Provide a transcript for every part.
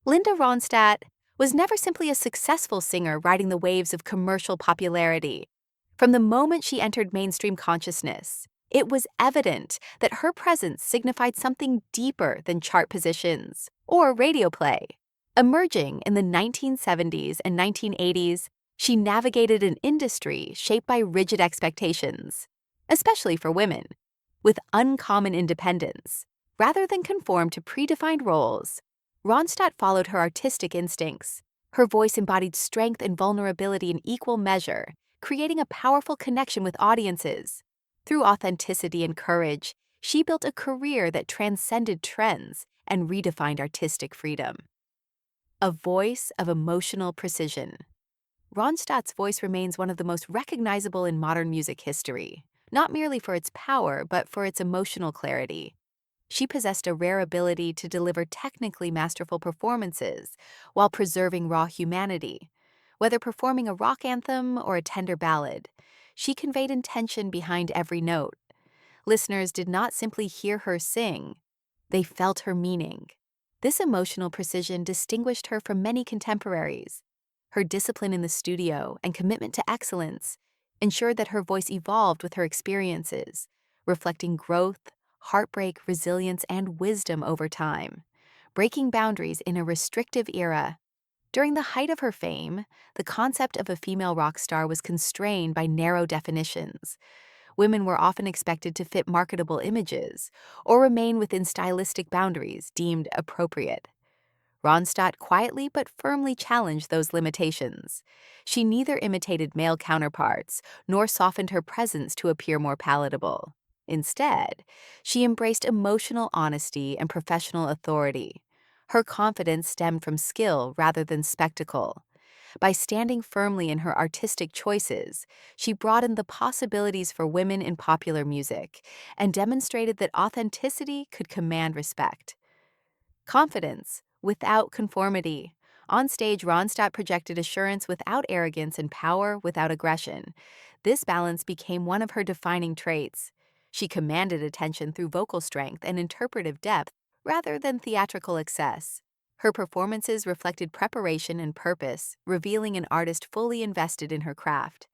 Linda Ronstadt was never simply a successful singer riding the waves of commercial popularity. From the moment she entered mainstream consciousness, it was evident that her presence signified something deeper than chart positions or radio play. Emerging in the 1970s and 1980s, she navigated an industry shaped by rigid expectations, especially for women, with uncommon independence. Rather than conform to predefined roles, Ronstadt followed her artistic instincts. Her voice embodied strength and vulnerability in equal measure, creating a powerful connection with audiences. Through authenticity and courage, she built a career that transcended trends and redefined artistic freedom. A voice of emotional precision. Ronstadt's voice remains one of the most recognizable in modern music history, not merely for its power, but for its emotional clarity. She possessed a rare ability to deliver technically masterful performances while preserving raw humanity. Whether performing a rock anthem or a tender ballad, she conveyed intention behind every note. Listeners did not simply hear her sing, they felt her meaning. This emotional precision distinguished her from many contemporaries. Her discipline in the studio and commitment to excellence ensured that her voice evolved with her experiences, reflecting growth, heartbreak, resilience, and wisdom over time. Breaking boundaries in a restrictive era. During the height of her fame, the concept of a female rock star was constrained by narrow definitions. Women were often expected to fit marketable images or remain within stylistic boundaries deemed appropriate. Ronstadt quietly but firmly challenged those limitations. She neither imitated male counterparts nor softened her presence to appear more palatable. Instead, she embraced emotional honesty and professional authority. Her confidence stemmed from skill rather than spectacle. By standing firmly in her artistic choices, she broadened the possibilities for women in popular music and demonstrated that authenticity could command respect. Confidence without conformity. On stage, Ronstadt projected assurance without arrogance and power without aggression. This balance became one of her defining traits. She commanded attention through vocal strength and interpretive depth rather than theatrical excess. Her performances reflected preparation and purpose, revealing an artist fully invested in her craft.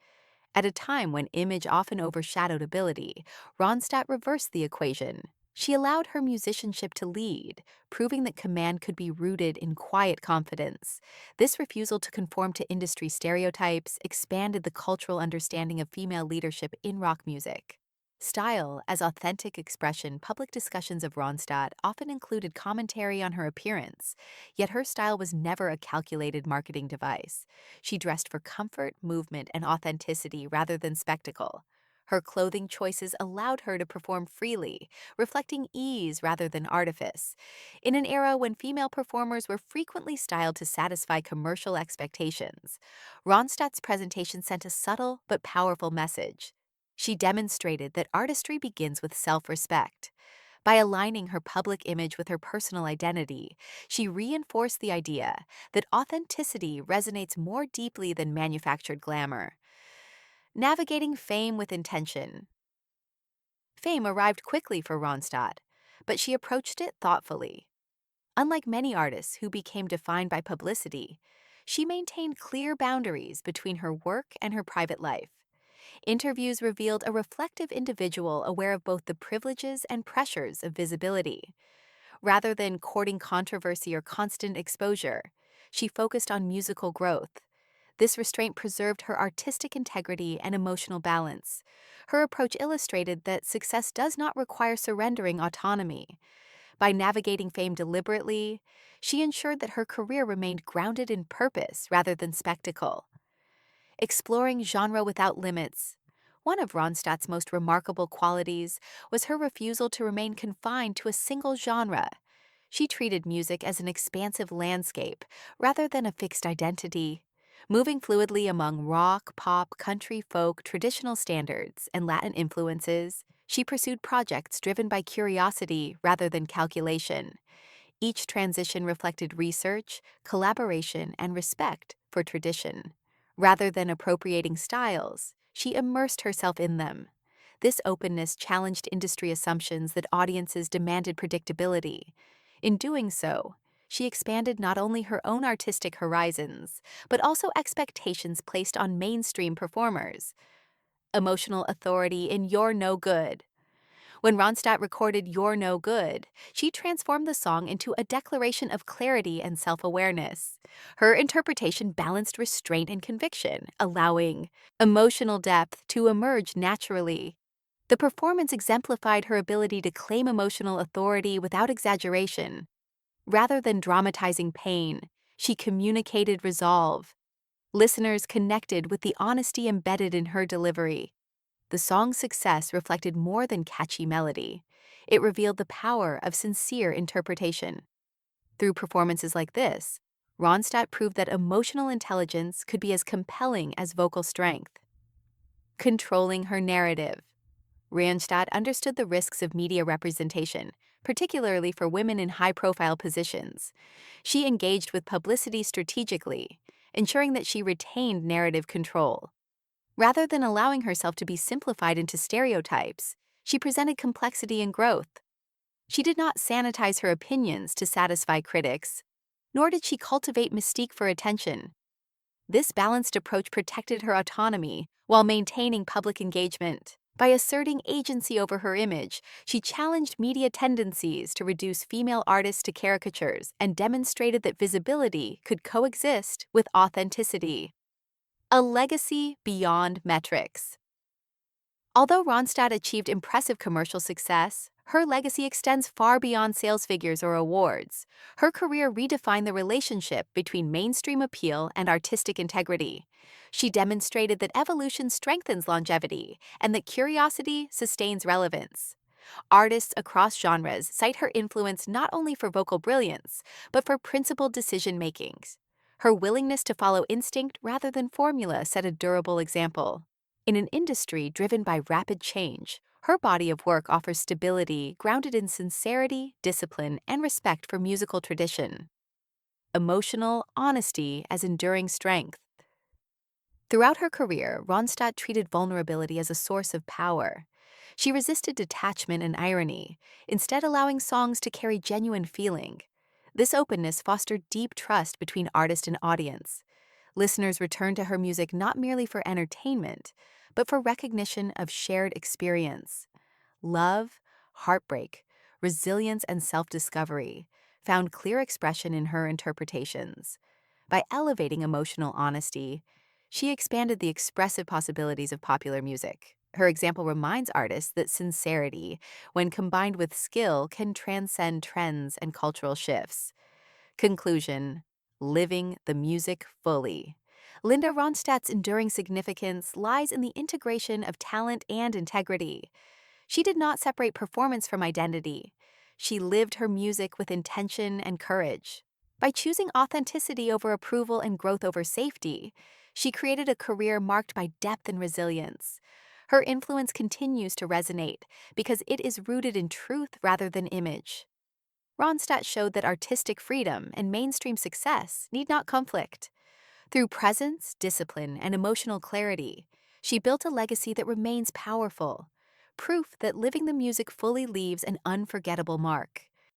At a time when image often overshadowed ability, Ronstadt reversed the equation. She allowed her musicianship to lead, proving that command could be rooted in quiet confidence. This refusal to conform to industry stereotypes expanded the cultural understanding of female leadership in rock music. Style as authentic expression. Public discussions of Ronstadt often included commentary on her appearance, yet her style was never a calculated marketing device. She dressed for comfort, movement, and authenticity rather than spectacle. Her clothing choices allowed her to perform freely, reflecting ease rather than artifice. In an era when female performers were frequently styled to satisfy commercial expectations, Ronstadt's presentation sent a subtle but powerful message. She demonstrated that artistry begins with self-respect. By aligning her public image with her personal identity, she reinforced the idea that authenticity resonates more deeply than manufactured glamour. Navigating fame with intention. Fame arrived quickly for Ronstadt, but she approached it thoughtfully. Unlike many artists who became defined by publicity, she maintained clear boundaries between her work and her private life. Interviews revealed a reflective individual aware of both the privileges and pressures of visibility. Rather than courting controversy or constant exposure, she focused on musical growth. This restraint preserved her artistic integrity and emotional balance. Her approach illustrated that success does not require surrendering autonomy. By navigating fame deliberately, she ensured that her career remained grounded in purpose rather than spectacle. Exploring genre without limits. One of Ronstadt's most remarkable qualities was her refusal to remain confined to a single genre. She treated music as an expansive landscape rather than a fixed identity. Moving fluidly among rock, pop, country, folk, traditional standards, and Latin influences, she pursued projects driven by curiosity rather than calculation. Each transition reflected research, collaboration, and respect for tradition. Rather than appropriating styles, she immersed herself in them. This openness challenged industry assumptions that audiences demanded predictability. In doing so, she expanded not only her own artistic horizons, but also expectations placed on mainstream performers. Emotional authority in You're No Good. When Ronstadt recorded You're No Good, she transformed the song into a declaration of clarity and self-awareness. Her interpretation balanced restraint and conviction, allowing emotional depth to emerge naturally. The performance exemplified her ability to claim emotional authority without exaggeration. Rather than dramatizing pain, she communicated resolve. Listeners connected with the honesty embedded in her delivery. The song's success reflected more than catchy melody. It revealed the power of sincere interpretation. Through performances like this, Ronstadt proved that emotional intelligence could be as compelling as vocal strength. Controlling her narrative. Ronstadt understood the risks of media representation, particularly for women in high-profile positions. She engaged with publicity strategically, ensuring that she retained narrative control. Rather than allowing herself to be simplified into stereotypes, she presented complexity and growth. She did not sanitize her opinions to satisfy critics, nor did she cultivate mystique for attention. This balanced approach protected her autonomy while maintaining public engagement. By asserting agency over her image, she challenged media tendencies to reduce female artists to caricatures and demonstrated that visibility could coexist with authenticity. A legacy beyond metrics. Although Ronstadt achieved impressive commercial success, her legacy extends far beyond sales figures or awards. Her career redefined the relationship between mainstream appeal and artistic integrity. She demonstrated that evolution strengthens longevity and that curiosity sustains relevance. Artists across genres cite her influence not only for vocal brilliance, but for principled decision-making. Her willingness to follow instinct rather than formula set a durable example. In an industry driven by rapid change, her body of work offers stability grounded in sincerity, discipline, and respect for musical tradition. Emotional honesty as enduring strength. Throughout her career, Ronstadt treated vulnerability as a source of power. She resisted detachment and irony, instead allowing songs to carry genuine feeling. This openness fostered deep trust between artist and audience. Listeners returned to her music not merely for entertainment, but for recognition of shared experience. Love, heartbreak, resilience, and self-discovery found clear expression in her interpretations. By elevating emotional honesty, she expanded the expressive possibilities of popular music. Her example reminds artists that sincerity, when combined with skill, can transcend trends and cultural shifts. Conclusion: living the music fully. Linda Ronstadt's enduring significance lies in the integration of talent and integrity. She did not separate performance from identity. She lived her music with intention and courage. By choosing authenticity over approval and growth over safety, she created a career marked by depth and resilience. Her influence continues to resonate because it is rooted in truth rather than image. Ronstadt showed that artistic freedom and mainstream success need not conflict. Through presence, discipline, and emotional clarity, she built a legacy that remains powerful, proof that living the music fully leaves an unforgettable mark.